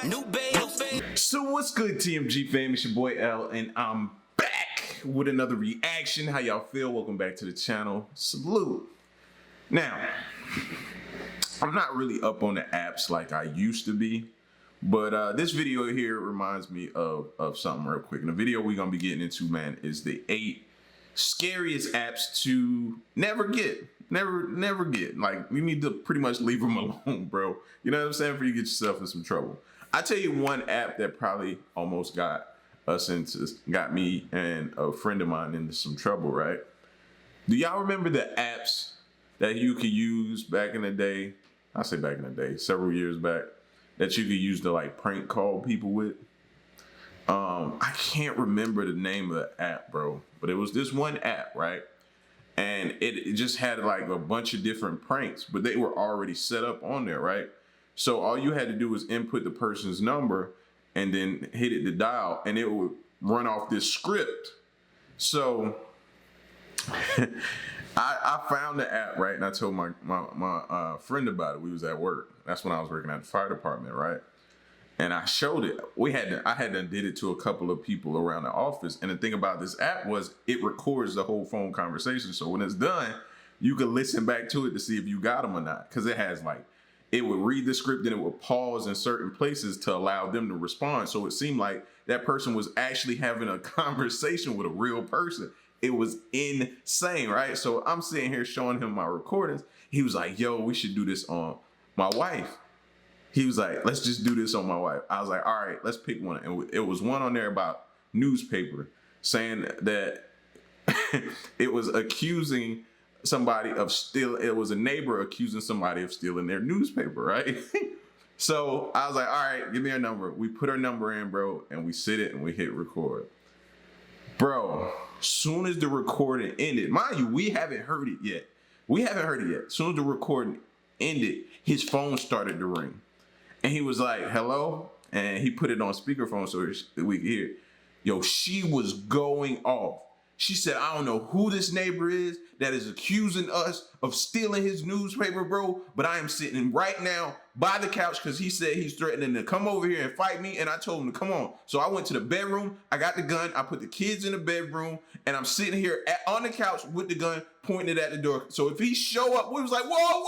new babe. So what's good, TMG fam? It's your boy L, and I'm back with another reaction. How y'all feel? Welcome back to the channel. Salute. Now, I'm not really up on the apps like I used to be, but this video here reminds me of something real quick. And the video we're gonna be getting into, man, is the 8 scariest apps to never get. Never get. Like, you need to pretty much leave them alone, bro. You know what I'm saying? Before you get yourself in some trouble. I tell you one app that probably almost got me and a friend of mine into some trouble, right? Do y'all remember the apps that you could use back in the day? I say back in the day, several years back, that you could use to like prank call people with. I can't remember the name of the app, bro, but it was this one app, right? And it just had like a bunch of different pranks, but they were already set up on there, right? So all you had to do was input the person's number and then hit it to dial, and it would run off this script. So I found the app, right? And I told my friend about it. We was at work. That's when I was working at the fire department, right? And I showed it. I had did it to a couple of people around the office. And the thing about this app was it records the whole phone conversation. So when it's done, you can listen back to it to see if you got them or not. Because it has like, it would read the script and it would pause in certain places to allow them to respond. So it seemed like that person was actually having a conversation with a real person. It was insane, right? So I'm sitting here showing him my recordings. He was like, yo, we should do this on my wife. He was like, let's just do this on my wife. I was like, all right, let's pick one. And it was one on there about newspaper, saying that it was accusing somebody of stealing. It was a neighbor accusing somebody of stealing their newspaper, right? So I was like, all right, give me her number. We put her number in, bro, and we sit it and we hit record. Bro, soon as the recording ended, mind you, we haven't heard it yet. Soon as the recording ended, his phone started to ring. And he was like, hello? And he put it on speakerphone so we could hear. Yo, she was going off. She said, I don't know who this neighbor is that is accusing us of stealing his newspaper, bro. But I am sitting right now by the couch because he said he's threatening to come over here and fight me. And I told him to come on. So I went to the bedroom. I got the gun. I put the kids in the bedroom. And I'm sitting here on the couch with the gun pointed at the door. So if he show up, we was like, whoa.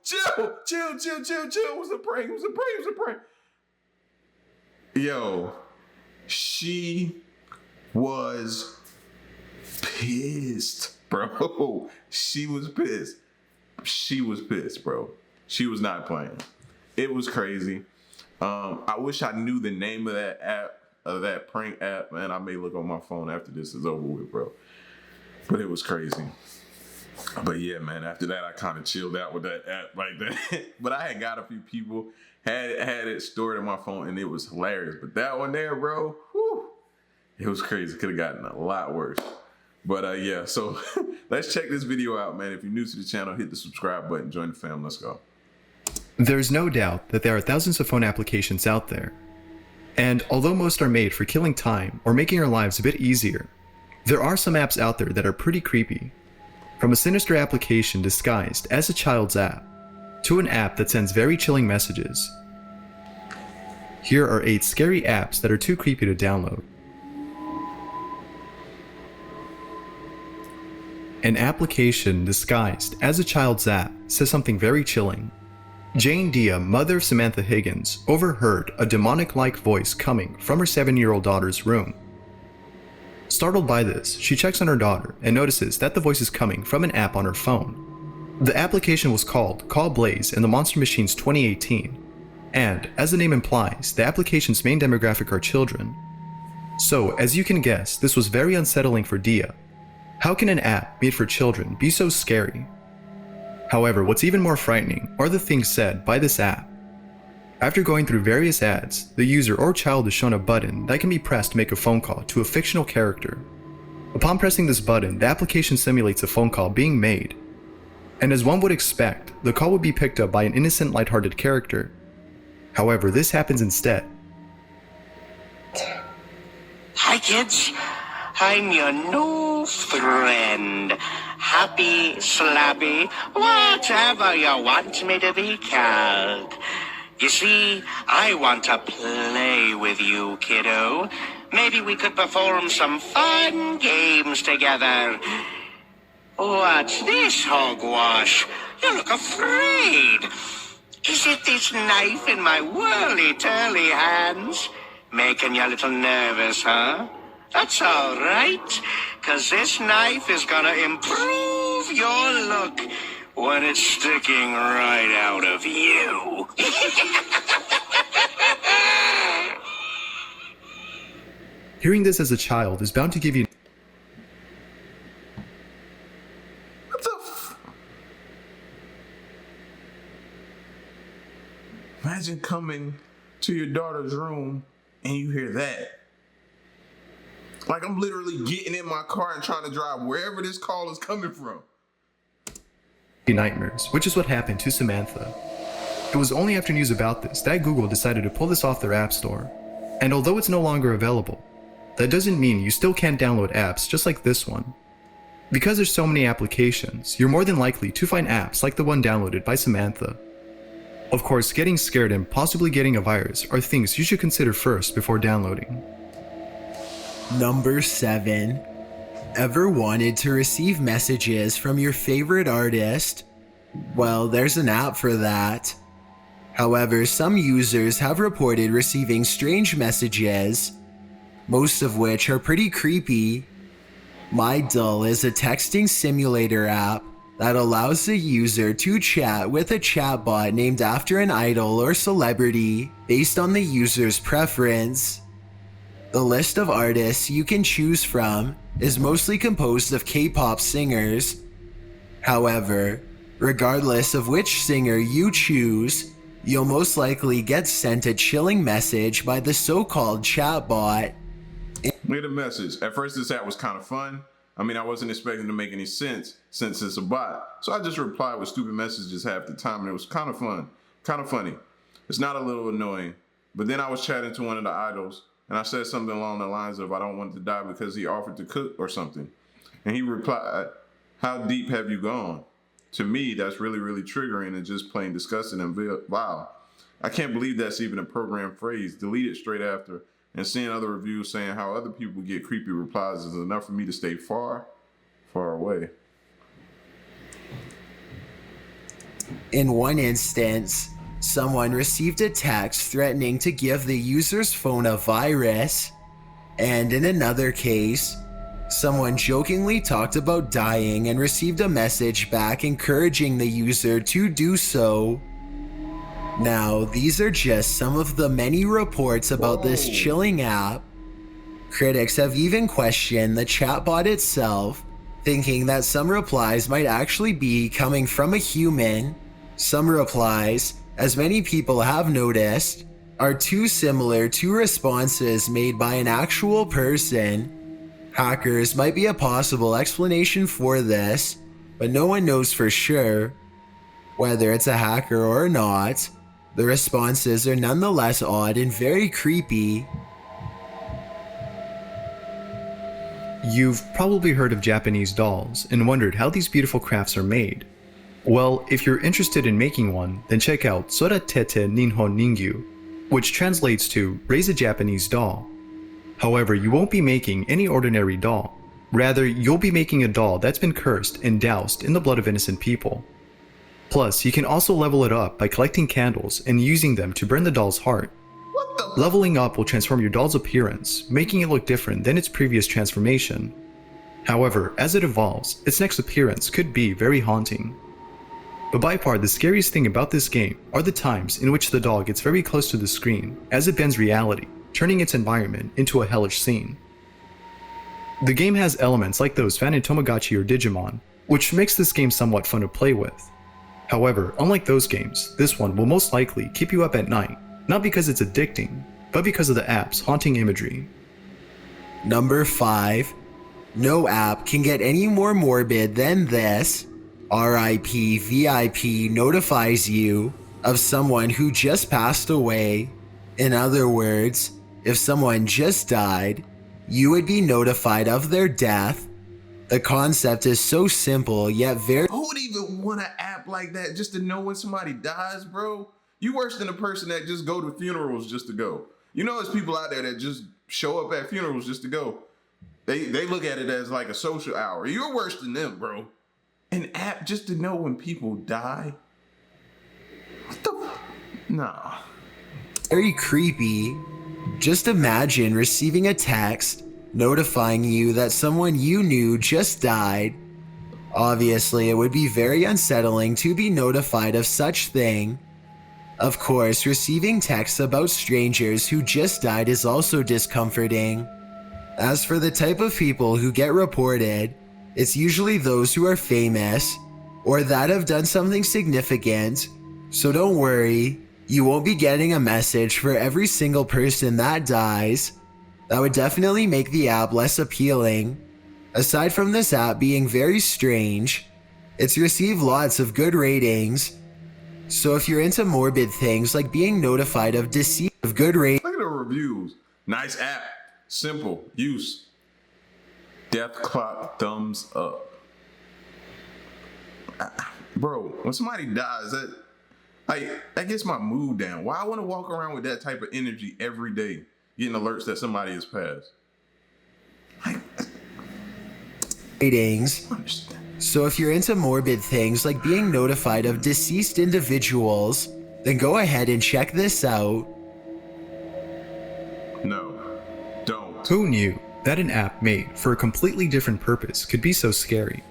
Chill. It was a prank. It was a prank. Yo, she was pissed, bro. She was pissed, bro. She was not playing. It was crazy. I wish I knew the name of that app, of that prank app, man. I may look on my phone after this is over with, bro. But it was crazy. But yeah, man, after that, I kind of chilled out with that app like that. But I had got a few people, had it stored in my phone, and it was hilarious. But that one there, bro, whew, it was crazy. Could have gotten a lot worse. But yeah, so let's check this video out, man. If you're new to the channel, hit the subscribe button, join the fam, let's go. There's no doubt that there are thousands of phone applications out there. And although most are made for killing time or making our lives a bit easier, there are some apps out there that are pretty creepy. From a sinister application disguised as a child's app, to an app that sends very chilling messages. Here are 8 scary apps that are too creepy to download. An application disguised as a child's app says something very chilling. Jane Dia, mother of Samantha Higgins, overheard a demonic-like voice coming from her 7-year-old daughter's room. Startled by this, she checks on her daughter and notices that the voice is coming from an app on her phone. The application was called Call Blaze in the Monster Machines 2018, and as the name implies, the application's main demographic are children. So, as you can guess, this was very unsettling for Dia. How can an app made for children be so scary? However, what's even more frightening are the things said by this app. After going through various ads, the user or child is shown a button that can be pressed to make a phone call to a fictional character. Upon pressing this button, the application simulates a phone call being made. And as one would expect, the call would be picked up by an innocent, lighthearted character. However, this happens instead. Hi kids, I'm your new friend. happy, slappy, whatever you want me to be called. You see, I want to play with you, kiddo. Maybe we could perform some fun games together. What's this, hogwash? You look afraid. Is it this knife in my whirly-turly hands? Making you a little nervous, huh? That's all right, 'cause this knife is gonna improve your look when it's sticking right out of you. Hearing this as a child is bound to give you What the Imagine coming to your daughter's room and you hear that. Like, I'm literally getting in my car and trying to drive wherever this call is coming from. nightmares, which is what happened to Samantha. It was only after news about this that Google decided to pull this off their app store. And although it's no longer available, that doesn't mean you still can't download apps just like this one. Because there's so many applications, you're more than likely to find apps like the one downloaded by Samantha. Of course, getting scared and possibly getting a virus are things you should consider first before downloading. Number 7. Ever wanted to receive messages from your favorite artist? Well, there's an app for that. However, some users have reported receiving strange messages, most of which are pretty creepy. MyDull is a texting simulator app that allows the user to chat with a chatbot named after an idol or celebrity based on the user's preference. The list of artists you can choose from is mostly composed of K-pop singers. However, regardless of which singer you choose, you'll most likely get sent a chilling message by the so-called chatbot. Look at the message. At first, this app was kind of fun. I mean, I wasn't expecting to make any sense since it's a bot. So I just replied with stupid messages half the time, and it was kind of fun, kind of funny. It's not a little annoying. But then I was chatting to one of the idols, and I said something along the lines of, I don't want to die because he offered to cook or something. And he replied, how deep have you gone? To me, that's really, really triggering and just plain disgusting and vile. I can't believe that's even a program phrase. Delete it straight after. And seeing other reviews saying how other people get creepy replies is enough for me to stay far, far away. In one instance, someone received a text threatening to give the user's phone a virus. And in another case, someone jokingly talked about dying and received a message back encouraging the user to do so. Now, these are just some of the many reports about this chilling app. Critics have even questioned the chatbot itself, thinking that some replies might actually be coming from a human. Some replies, as many people have noticed, are too similar to responses made by an actual person. Hackers might be a possible explanation for this, but no one knows for sure. Whether it's a hacker or not, the responses are nonetheless odd and very creepy. You've probably heard of Japanese dolls and wondered how these beautiful crafts are made. Well, if you're interested in making one, then check out Soratete Ninhon Ningyu, which translates to raise a Japanese doll. However, you won't be making any ordinary doll. Rather, you'll be making a doll that's been cursed and doused in the blood of innocent people. Plus, you can also level it up by collecting candles and using them to burn the doll's heart. Leveling up will transform your doll's appearance, making it look different than its previous transformation. However, as it evolves, its next appearance could be very haunting. But by far, the scariest thing about this game are the times in which the doll gets very close to the screen as it bends reality, turning its environment into a hellish scene. The game has elements like those found in Tamagotchi or Digimon, which makes this game somewhat fun to play with. However, unlike those games, this one will most likely keep you up at night, not because it's addicting, but because of the app's haunting imagery. Number 5. No app can get any more morbid than this. RIP VIP notifies you of someone who just passed away. In other words, if someone just died, you would be notified of their death. The concept is so simple yet very Who would even want an app like that just to know when somebody dies, bro? You worse than a person that just go to funerals just to go. You know, there's people out there that just show up at funerals just to go. They look at it as like a social hour. You're worse than them, bro. An app just to know when people die? What the? Nah. very creepy. Just imagine receiving a text notifying you that someone you knew just died. Obviously, it would be very unsettling to be notified of such thing. Of course, receiving texts about strangers who just died is also discomforting. As for the type of people who get reported, it's usually those who are famous or that have done something significant. So don't worry, you won't be getting a message for every single person that dies. That would definitely make the app less appealing. Aside from this app being very strange, it's received lots of good ratings. So if you're into morbid things like being notified of deceased of good ratings. Look at the reviews. Nice app. Simple. Use. Death clock thumbs up. Bro, when somebody dies, that gets my mood down. Why I want to walk around with that type of energy every day, getting alerts that somebody has passed? Ratings. So if you're into morbid things like being notified of deceased individuals, then go ahead and check this out. No, don't. Who knew that an app made for a completely different purpose could be so scary?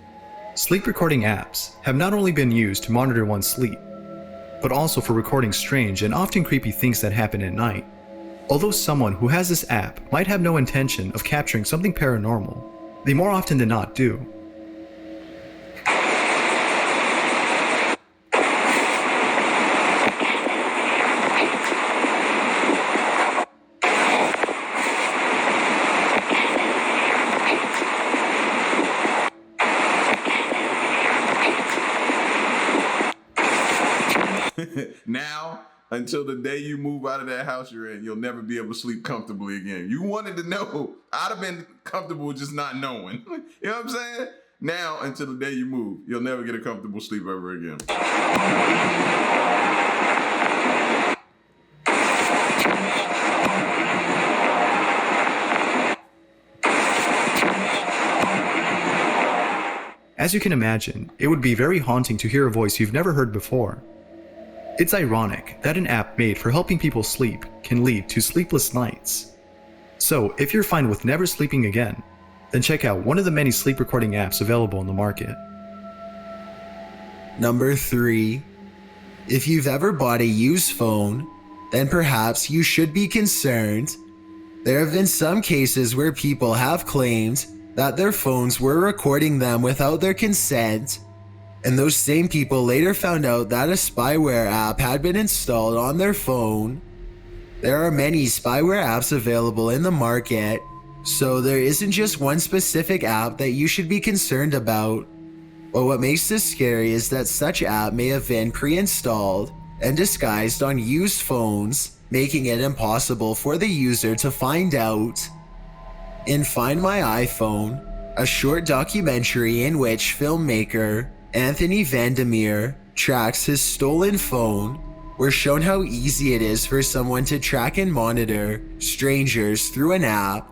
Sleep recording apps have not only been used to monitor one's sleep, but also for recording strange and often creepy things that happen at night. Although someone who has this app might have no intention of capturing something paranormal, they more often than not do. Now, until the day you move out of that house you're in, you'll never be able to sleep comfortably again. You wanted to know. I'd have been comfortable with just not knowing. You know what I'm saying? Now, until the day you move, you'll never get a comfortable sleep ever again. As you can imagine, it would be very haunting to hear a voice you've never heard before. It's ironic that an app made for helping people sleep can lead to sleepless nights. So if you're fine with never sleeping again, then check out one of the many sleep recording apps available on the market. Number 3. If you've ever bought a used phone, then perhaps you should be concerned. There have been some cases where people have claimed that their phones were recording them without their consent, and those same people later found out that a spyware app had been installed on their phone. There are many spyware apps available in the market, so there isn't just one specific app that you should be concerned about. But what makes this scary is that such app may have been pre-installed and disguised on used phones, making it impossible for the user to find out. In Find My iPhone, a short documentary in which filmmaker Anthony Vandermeer tracks his stolen phone, we're shown how easy it is for someone to track and monitor strangers through an app.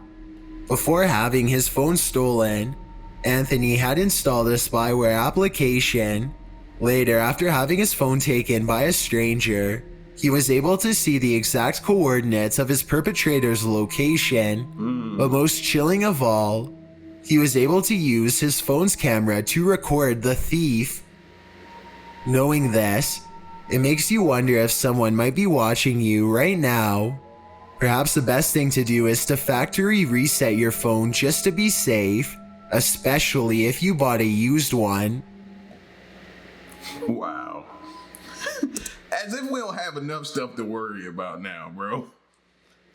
Before having his phone stolen, Anthony had installed a spyware application. Later, after having his phone taken by a stranger, he was able to see the exact coordinates of his perpetrator's location. But most chilling of all, he was able to use his phone's camera to record the thief. Knowing this, it makes you wonder if someone might be watching you right now. Perhaps the best thing to do is to factory reset your phone just to be safe, especially if you bought a used one. Wow. As if we don't have enough stuff to worry about now, bro.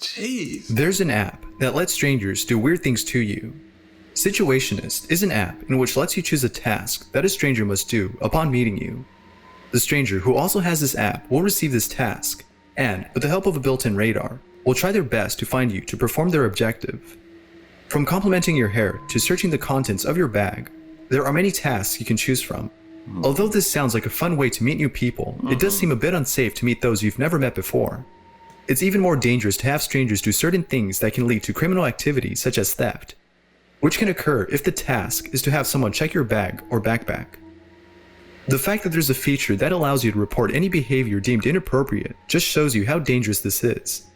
Jeez. There's an app that lets strangers do weird things to you. Situationist is an app in which lets you choose a task that a stranger must do upon meeting you. The stranger who also has this app will receive this task, and with the help of a built-in radar, will try their best to find you to perform their objective. From complimenting your hair to searching the contents of your bag, there are many tasks you can choose from. Although this sounds like a fun way to meet new people, it does seem a bit unsafe to meet those you've never met before. It's even more dangerous to have strangers do certain things that can lead to criminal activity such as theft, which can occur if the task is to have someone check your bag or backpack. The fact that there's a feature that allows you to report any behavior deemed inappropriate just shows you how dangerous this is.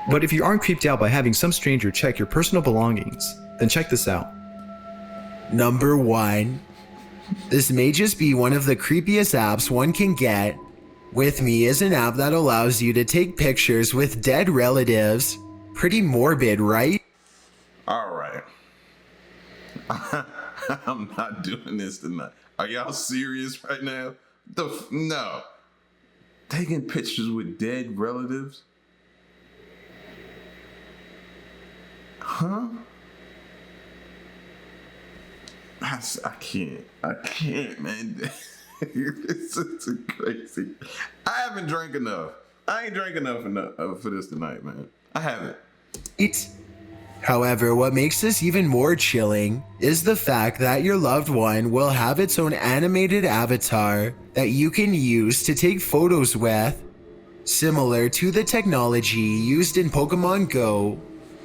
But if you aren't creeped out by having some stranger check your personal belongings, then check this out. Number 1. This may just be one of the creepiest apps one can get. With Me is an app that allows you to take pictures with dead relatives. Pretty morbid, right? All right. I'm not doing this tonight. Are y'all serious right now? No. Taking pictures with dead relatives? Huh? I can't, man. It's crazy. I haven't drank enough. I ain't drank enough for this tonight, man. I haven't. However, what makes this even more chilling is the fact that your loved one will have its own animated avatar that you can use to take photos with. Similar to the technology used in Pokemon Go,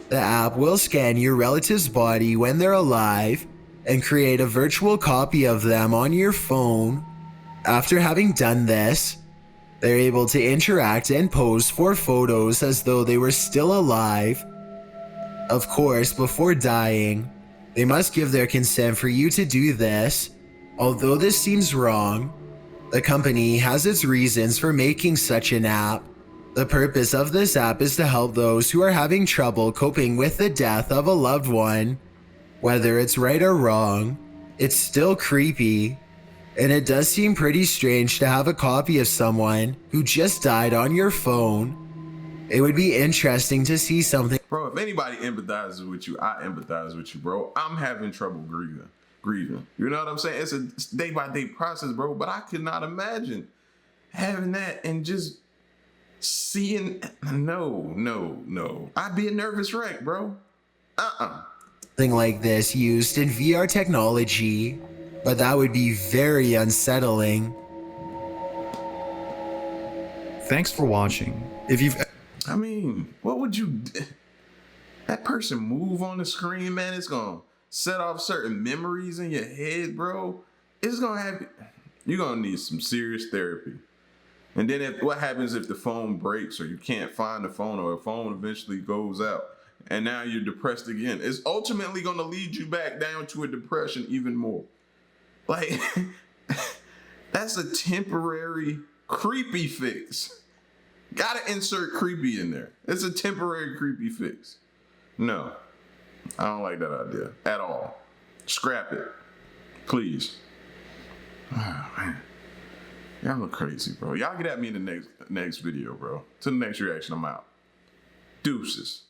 the app will scan your relative's body when they're alive and create a virtual copy of them on your phone. After having done this, they're able to interact and pose for photos as though they were still alive. Of course, before dying, they must give their consent for you to do this. Although this seems wrong, the company has its reasons for making such an app. The purpose of this app is to help those who are having trouble coping with the death of a loved one. Whether it's right or wrong, it's still creepy. And it does seem pretty strange to have a copy of someone who just died on your phone. It would be interesting to see something. Bro, if anybody empathizes with you, I empathize with you, bro. I'm having trouble grieving. You know what I'm saying? It's a day-by-day process, bro. But I could not imagine having that and just seeing. No. I'd be a nervous wreck, bro. Something like this used in VR technology, but that would be very unsettling. Thanks for watching. What would you do? That person move on the screen, man, it's gonna set off certain memories in your head, bro. It's gonna have, you're gonna need some serious therapy. And then what happens if the phone breaks or you can't find the phone or the phone eventually goes out and now you're depressed again? It's ultimately gonna lead you back down to a depression even more. Like, that's a temporary creepy fix. Gotta insert creepy in there. It's a temporary creepy fix. No, I don't like that idea at all. Scrap it, please. Oh, man. Y'all look crazy, bro. Y'all get at me in the next video, bro. To the next reaction, I'm out. Deuces.